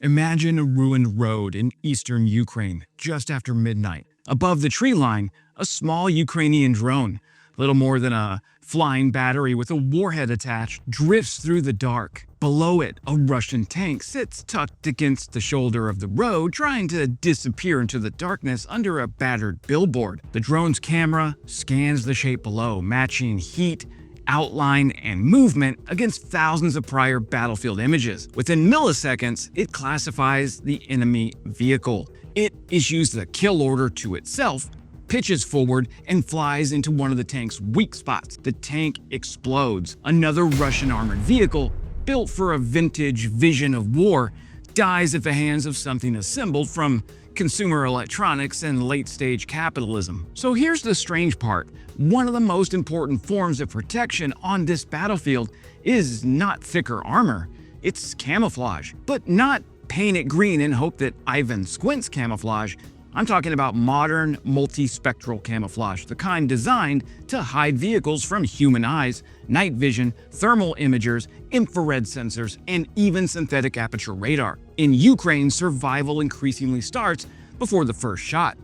Imagine a ruined road in eastern Ukraine just after midnight. Above the tree line, a small Ukrainian drone, little more than a flying battery with a warhead attached, drifts through the dark. Below it, a Russian tank sits tucked against the shoulder of the road, trying to disappear into the darkness under a battered billboard. The drone's camera scans the shape below, matching heat, outline, and movement against thousands of prior battlefield images. Within milliseconds, it classifies the enemy vehicle. It issues the kill order to itself, pitches forward, and flies into one of the tank's weak spots. The tank explodes. Another Russian armored vehicle, built for a vintage vision of war, dies at the hands of something assembled from consumer electronics and late-stage capitalism. So here's the strange part. One of the most important forms of protection on this battlefield is not thicker armor, it's camouflage. But not paint it green and hope that Ivan squints camouflage. I'm talking about modern multispectral camouflage, the kind designed to hide vehicles from human eyes, night vision, thermal imagers, infrared sensors, and even synthetic aperture radar. In Ukraine, survival increasingly starts before the first shot.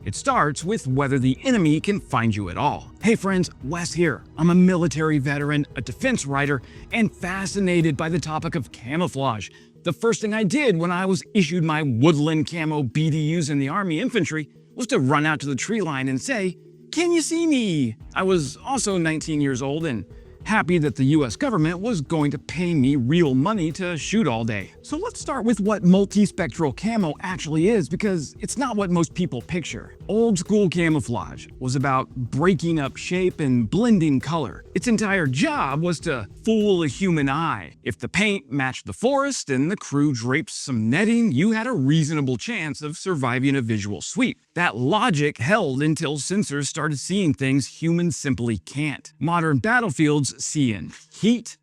It starts with whether the enemy can find you at all. Hey friends, Wes here. I'm a military veteran, a defense writer, and fascinated by the topic of camouflage. The first thing I did when I was issued my woodland camo BDUs in the Army infantry was to run out to the tree line and say, "Can you see me?" I was also 19 years old and happy that the US government was going to pay me real money to shoot all day. So let's start with what multispectral camo actually is, because it's not what most people picture. Old school camouflage was about breaking up shape and blending color. Its entire job was to fool a human eye. If the paint matched the forest and the crew draped some netting, you had a reasonable chance of surviving a visual sweep. That logic held until sensors started seeing things humans simply can't. Modern battlefields see in heat,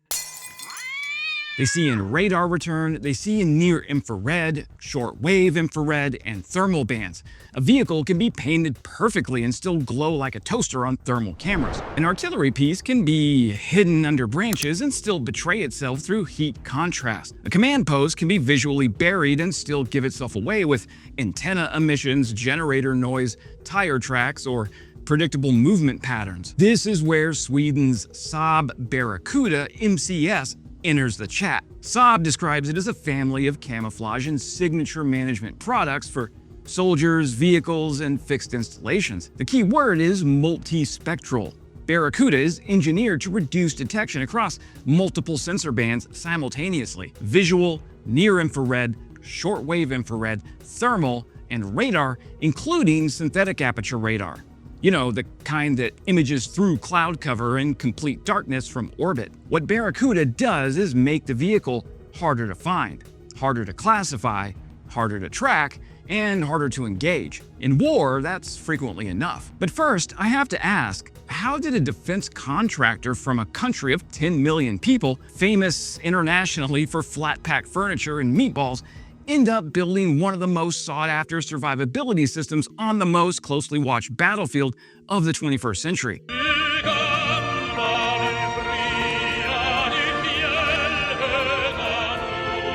they see in radar return, they see in near-infrared, short-wave infrared, and thermal bands. A vehicle can be painted perfectly and still glow like a toaster on thermal cameras. An artillery piece can be hidden under branches and still betray itself through heat contrast. A command post can be visually buried and still give itself away with antenna emissions, generator noise, tire tracks, or predictable movement patterns. This is where Sweden's Saab Barracuda MCS enters the chat. Saab describes it as a family of camouflage and signature management products for soldiers, vehicles, and fixed installations. The key word is multispectral. Barracuda is engineered to reduce detection across multiple sensor bands simultaneously: visual, near-infrared, short-wave infrared, thermal, and radar, including synthetic aperture radar. You know, the kind that images through cloud cover in complete darkness from orbit. What Barracuda does is make the vehicle harder to find, harder to classify, harder to track, and harder to engage. In war, that's frequently enough. But first, I have to ask, how did a defense contractor from a country of 10 million people, famous internationally for flat-pack furniture and meatballs, end up building one of the most sought-after survivability systems on the most closely watched battlefield of the 21st century?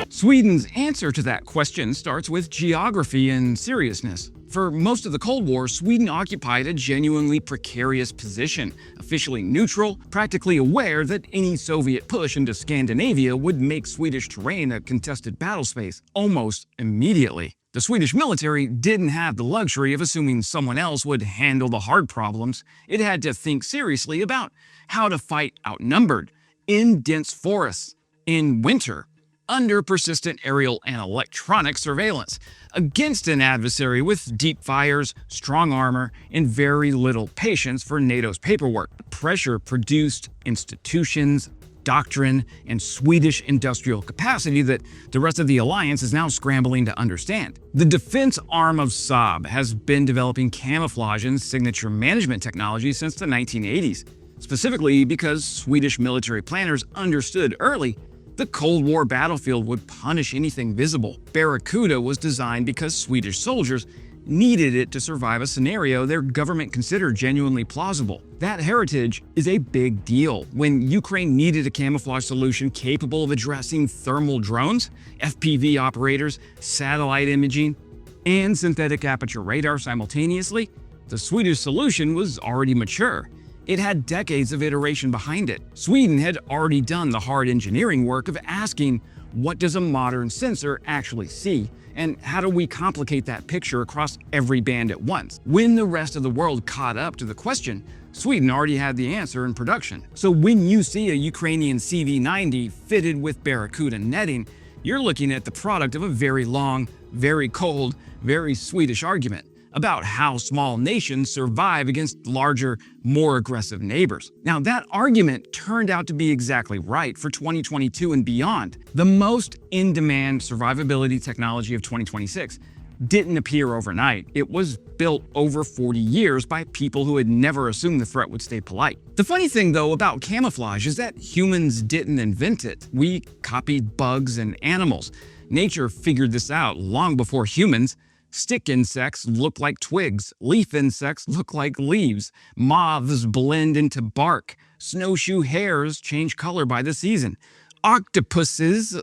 Sweden's answer to that question starts with geography and seriousness. For most of the Cold War, Sweden occupied a genuinely precarious position, officially neutral, practically aware that any Soviet push into Scandinavia would make Swedish terrain a contested battle space almost immediately. The Swedish military didn't have the luxury of assuming someone else would handle the hard problems. It had to think seriously about how to fight outnumbered, in dense forests, in winter, under persistent aerial and electronic surveillance, against an adversary with deep fires, strong armor, and very little patience for NATO's paperwork. The pressure produced institutions, doctrine, and Swedish industrial capacity that the rest of the alliance is now scrambling to understand. The defense arm of Saab has been developing camouflage and signature management technology since the 1980s, specifically because Swedish military planners understood early the Cold War battlefield would punish anything visible. Barracuda was designed because Swedish soldiers needed it to survive a scenario their government considered genuinely plausible. That heritage is a big deal. When Ukraine needed a camouflage solution capable of addressing thermal drones, FPV operators, satellite imaging, and synthetic aperture radar simultaneously, the Swedish solution was already mature. It had decades of iteration behind it. Sweden had already done the hard engineering work of asking, what does a modern sensor actually see, and how do we complicate that picture across every band at once? When the rest of the world caught up to the question, Sweden already had the answer in production. So when you see a Ukrainian CV-90 fitted with Barracuda netting, you're looking at the product of a very long, very cold, very Swedish argument about how small nations survive against larger, more aggressive neighbors. Now, that argument turned out to be exactly right for 2022 and beyond. The most in-demand survivability technology of 2026 didn't appear overnight. It was built over 40 years by people who had never assumed the threat would stay polite. The funny thing, though, about camouflage is that humans didn't invent it. We copied bugs and animals. Nature figured this out long before humans. Stick insects look like twigs, leaf insects look like leaves, moths blend into bark, snowshoe hares change color by the season, octopuses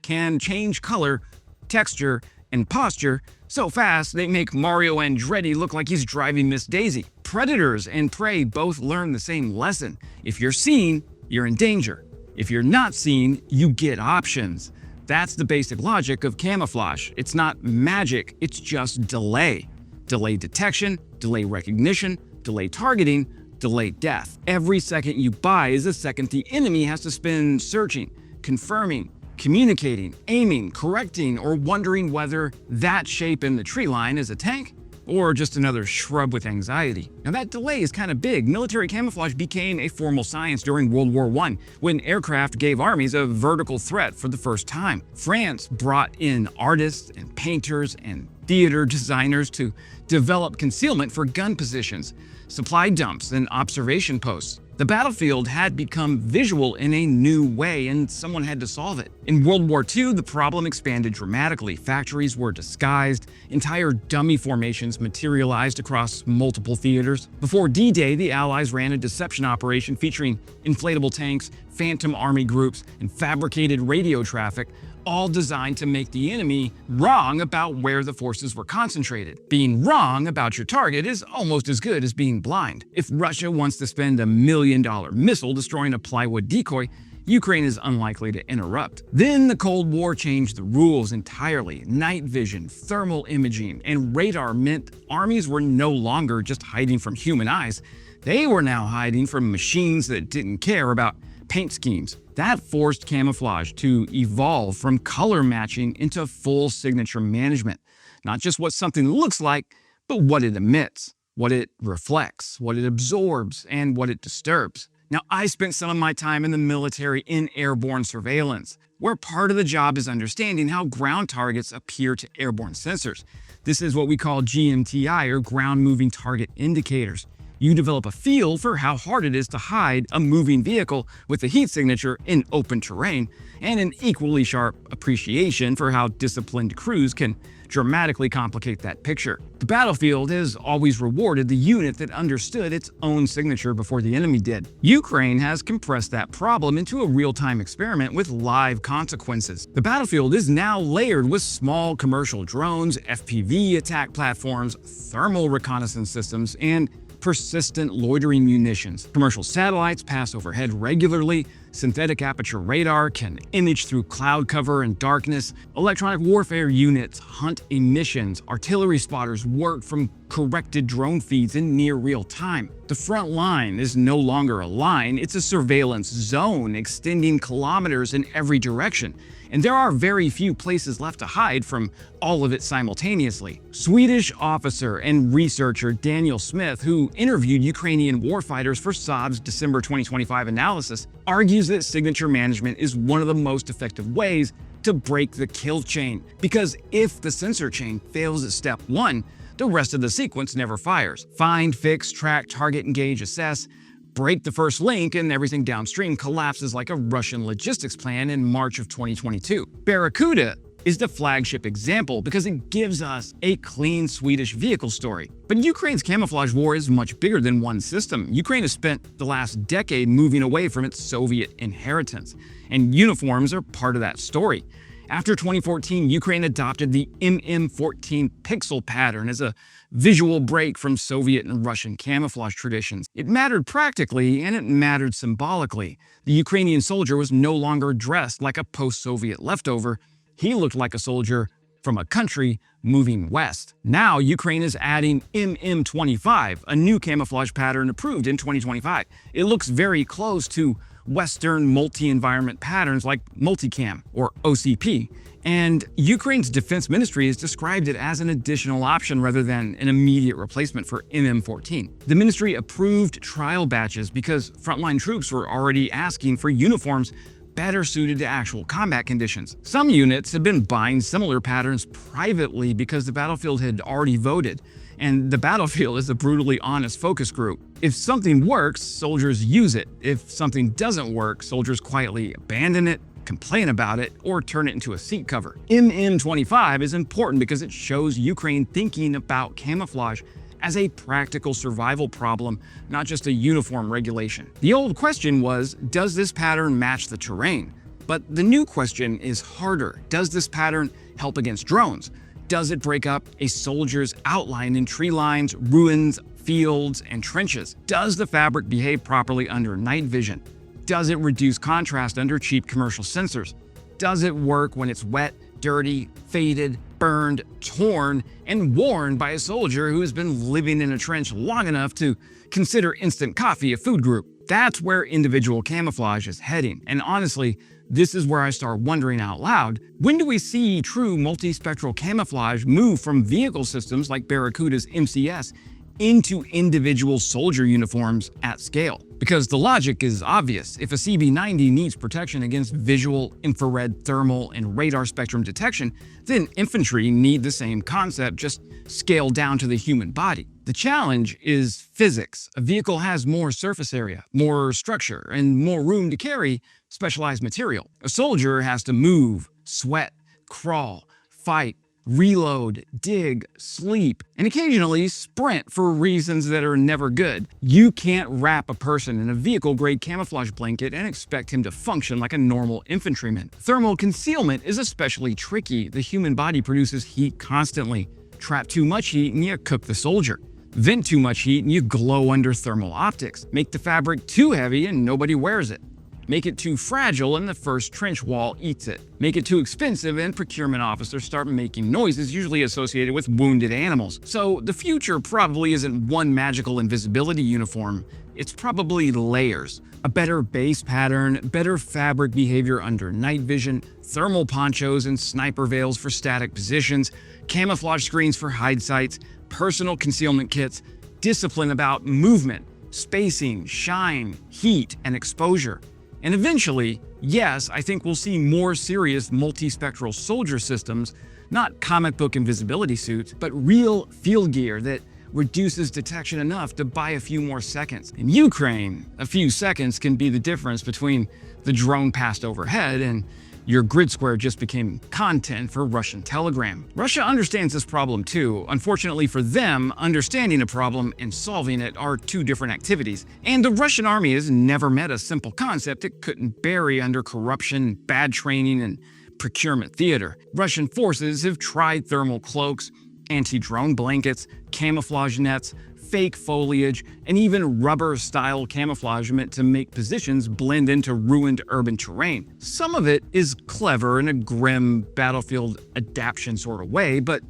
can change color, texture, and posture so fast they make Mario Andretti look like he's driving Miss Daisy. Predators and prey both learn the same lesson. If you're seen, you're in danger. If you're not seen, you get options. That's the basic logic of camouflage. It's not magic, it's just delay. Delay detection, delay recognition, delay targeting, delay death. Every second you buy is a second the enemy has to spend searching, confirming, communicating, aiming, correcting, or wondering whether that shape in the tree line is a tank or just another shrub with anxiety. Now that delay is kind of big. Military camouflage became a formal science during World War I, when aircraft gave armies a vertical threat for the first time. France brought in artists and painters and theater designers to develop concealment for gun positions, supply dumps, and observation posts. The battlefield had become visual in a new way, and someone had to solve it. In World War II, the problem expanded dramatically. Factories were disguised, entire dummy formations materialized across multiple theaters. Before D-Day, the Allies ran a deception operation featuring inflatable tanks, phantom army groups, and fabricated radio traffic, all designed to make the enemy wrong about where the forces were concentrated. Being wrong about your target is almost as good as being blind. If Russia wants to spend $1 million missile destroying a plywood decoy, Ukraine is unlikely to interrupt. Then the Cold War changed the rules entirely. Night vision, thermal imaging, and radar meant armies were no longer just hiding from human eyes. They were now hiding from machines that didn't care about paint schemes. That forced camouflage to evolve from color matching into full signature management. Not just what something looks like, but what it emits, what it reflects, what it absorbs, and what it disturbs. Now, I spent some of my time in the military in airborne surveillance, where part of the job is understanding how ground targets appear to airborne sensors. This is what we call GMTI, or ground moving target indicators. You develop a feel for how hard it is to hide a moving vehicle with a heat signature in open terrain, and an equally sharp appreciation for how disciplined crews can dramatically complicate that picture. The battlefield has always rewarded the unit that understood its own signature before the enemy did. Ukraine has compressed that problem into a real-time experiment with live consequences. The battlefield is now layered with small commercial drones, FPV attack platforms, thermal reconnaissance systems, and persistent loitering munitions. Commercial satellites pass overhead regularly, synthetic aperture radar can image through cloud cover and darkness, electronic warfare units hunt emissions, artillery spotters work from corrected drone feeds in near real time. The front line is no longer a line, it's a surveillance zone extending kilometers in every direction. And there are very few places left to hide from all of it simultaneously. Swedish officer and researcher Daniel Smith, who interviewed Ukrainian warfighters for Saab's December 2025 analysis, argues that signature management is one of the most effective ways to break the kill chain. Because if the sensor chain fails at step 1, the rest of the sequence never fires. Find, fix, track, target, engage, assess. Break the first link and everything downstream collapses like a Russian logistics plan in March of 2022. Barracuda is the flagship example because it gives us a clean Swedish vehicle story. But Ukraine's camouflage war is much bigger than one system. Ukraine has spent the last decade moving away from its Soviet inheritance, and uniforms are part of that story. After 2014, Ukraine adopted the MM14 pixel pattern as a visual break from Soviet and Russian camouflage traditions. It mattered practically, and it mattered symbolically. The Ukrainian soldier was no longer dressed like a post-Soviet leftover. He looked like a soldier from a country moving west. Now, Ukraine is adding MM25, a new camouflage pattern approved in 2025. It looks very close to Western multi-environment patterns like multicam or OCP. And Ukraine's defense ministry has described it as an additional option rather than an immediate replacement for MM14. The ministry approved trial batches because frontline troops were already asking for uniforms better suited to actual combat conditions. Some units have been buying similar patterns privately because the battlefield had already voted, and the battlefield is a brutally honest focus group. If something works, soldiers use it. If something doesn't work, soldiers quietly abandon it, complain about it, or turn it into a seat cover. MM25 is important because it shows Ukraine thinking about camouflage as a practical survival problem, not just a uniform regulation. The old question was, does this pattern match the terrain? But the new question is harder. Does this pattern help against drones? Does it break up a soldier's outline in tree lines, ruins, fields, and trenches? Does the fabric behave properly under night vision? Does it reduce contrast under cheap commercial sensors? Does it work when it's wet, dirty, faded, burned, torn, and worn by a soldier who has been living in a trench long enough to consider instant coffee a food group? That's where individual camouflage is heading. And honestly, this is where I start wondering out loud, when do we see true multispectral camouflage move from vehicle systems like Barracuda's MCS into individual soldier uniforms at scale? Because the logic is obvious. If a CB90 needs protection against visual, infrared, thermal, and radar spectrum detection, then infantry need the same concept, just scaled down to the human body. The challenge is physics. A vehicle has more surface area, more structure, and more room to carry specialized material. A soldier has to move, sweat, crawl, fight, reload, dig, sleep, and occasionally sprint for reasons that are never good. You can't wrap a person in a vehicle-grade camouflage blanket and expect him to function like a normal infantryman. Thermal concealment is especially tricky. The human body produces heat constantly. Trap too much heat and you cook the soldier. Vent too much heat and you glow under thermal optics. Make the fabric too heavy and nobody wears it. Make it too fragile and the first trench wall eats it. Make it too expensive and procurement officers start making noises usually associated with wounded animals. So the future probably isn't one magical invisibility uniform. It's probably layers. A better base pattern, better fabric behavior under night vision, thermal ponchos and sniper veils for static positions, camouflage screens for hide sites, personal concealment kits, discipline about movement, spacing, shine, heat, and exposure. And eventually, yes, I think we'll see more serious multispectral soldier systems, not comic book invisibility suits, but real field gear that reduces detection enough to buy a few more seconds. In Ukraine, a few seconds can be the difference between the drone passed overhead and your grid square just became content for Russian Telegram. Russia understands this problem too. Unfortunately for them, understanding a problem and solving it are two different activities. And the Russian army has never met a simple concept it couldn't bury under corruption, bad training, and procurement theater. Russian forces have tried thermal cloaks, anti-drone blankets, camouflage nets, fake foliage, and even rubber-style camouflage meant to make positions blend into ruined urban terrain. Some of it is clever in a grim battlefield adaptation sort of way, but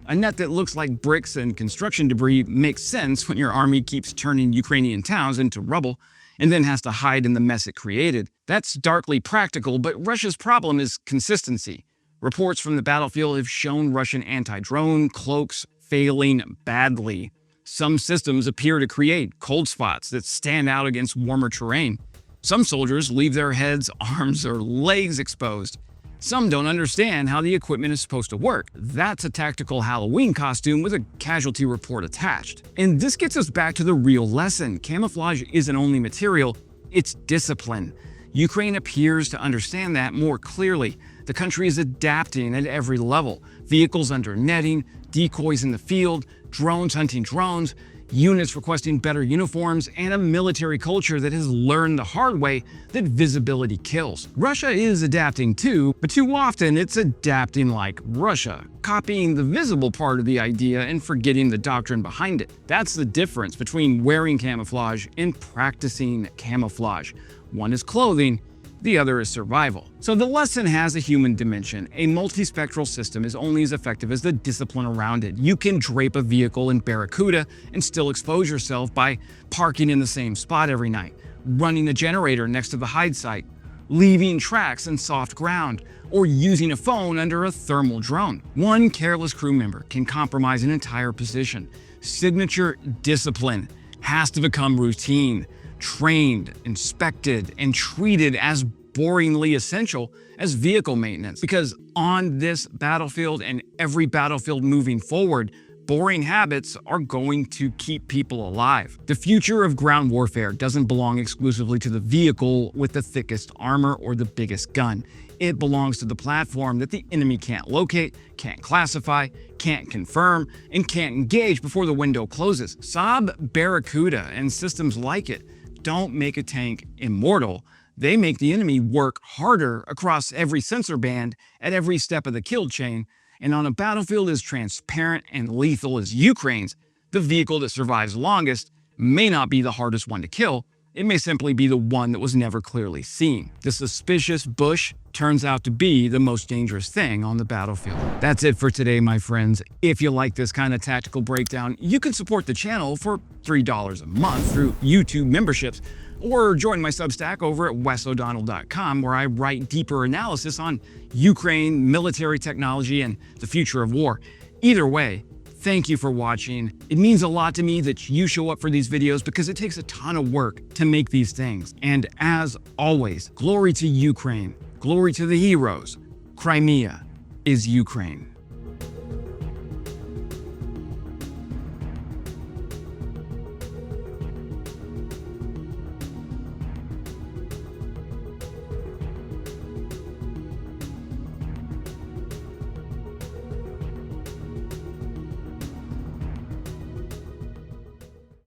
a net that looks like bricks and construction debris makes sense when your army keeps turning Ukrainian towns into rubble and then has to hide in the mess it created. That's darkly practical, but Russia's problem is consistency. Reports from the battlefield have shown Russian anti-drone cloaks failing badly. Some systems appear to create cold spots that stand out against warmer terrain. Some soldiers leave their heads, arms, or legs exposed. Some don't understand how the equipment is supposed to work. That's a tactical Halloween costume with a casualty report attached. And this gets us back to the real lesson. Camouflage isn't only material, it's discipline. Ukraine appears to understand that more clearly. The country is adapting at every level. Vehicles under netting, decoys in the field, drones hunting drones, units requesting better uniforms, and a military culture that has learned the hard way that visibility kills. Russia is adapting too, but too often it's adapting like Russia, copying the visible part of the idea and forgetting the doctrine behind it. That's the difference between wearing camouflage and practicing camouflage. One is clothing, the other is survival. So the lesson has a human dimension. A multispectral system is only as effective as the discipline around it. You can drape a vehicle in Barracuda and still expose yourself by parking in the same spot every night, running a generator next to the hide site, leaving tracks in soft ground, or using a phone under a thermal drone. One careless crew member can compromise an entire position. Signature discipline has to become routine, trained, inspected, and treated as boringly essential as vehicle maintenance. Because on this battlefield and every battlefield moving forward, boring habits are going to keep people alive. The future of ground warfare doesn't belong exclusively to the vehicle with the thickest armor or the biggest gun. It belongs to the platform that the enemy can't locate, can't classify, can't confirm, and can't engage before the window closes. Saab Barracuda and systems like it don't make a tank immortal. They make the enemy work harder across every sensor band at every step of the kill chain. And on a battlefield as transparent and lethal as Ukraine's, the vehicle that survives longest may not be the hardest one to kill. It may simply be the one that was never clearly seen. The suspicious bush turns out to be the most dangerous thing on the battlefield. That's it for today, my friends. If you like this kind of tactical breakdown, you can support the channel for $3 a month through YouTube memberships, or join my Substack over at wesodonnell.com, where I write deeper analysis on Ukraine, military technology, and the future of war. Either way, thank you for watching. It means a lot to me that you show up for these videos because it takes a ton of work to make these things. And as always, glory to Ukraine, glory to the heroes. Crimea is Ukraine.